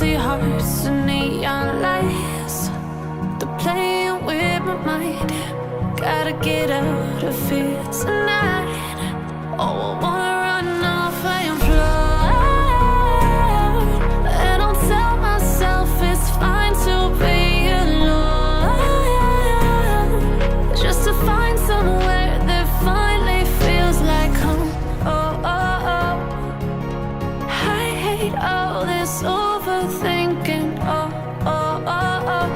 empty hearts and neon lights. They're playing with my mind. Gotta get out of here tonight. Oh, I wanna run off and fly. And I'll tell myself it's fine to be alone, just to find somewhere that finally feels like home. Oh, oh, oh. I hate all this overthinking. Oh, oh, oh, oh.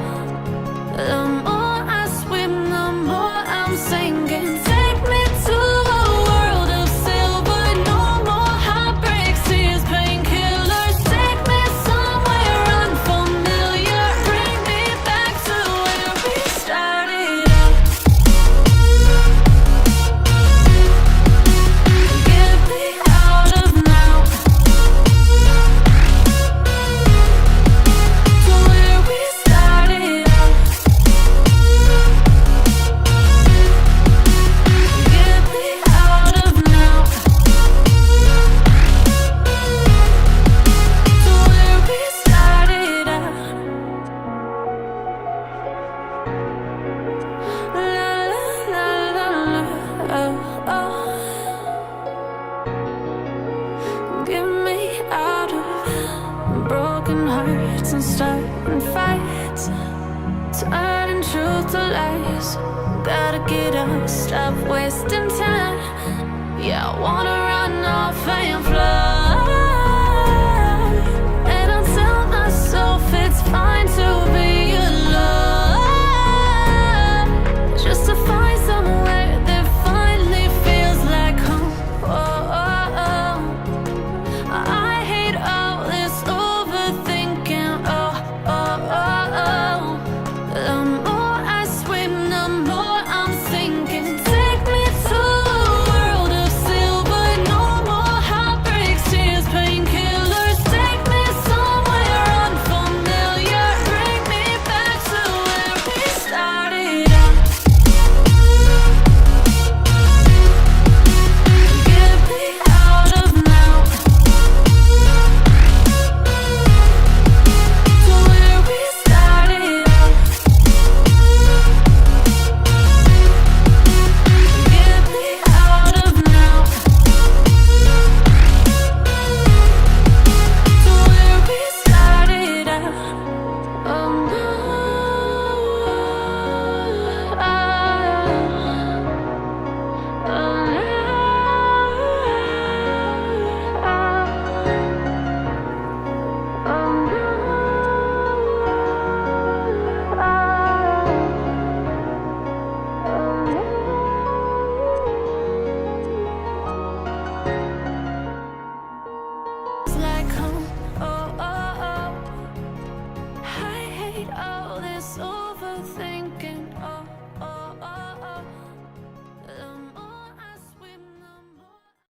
The more I swim, the more I'm sinking. Take me to a world of silver. No more heartbreaks, tears, painkillers. Take me somewhere unfamiliar. Bring me back to where we started out. Get me out of now, to where we started out. Get me out of now, to where we started out. La la la la la, oh, oh. Get me out of broken hearts and starting fights, turning truth to lies. Gotta get up, stop wasting time. Yeah, I wanna run off and fly.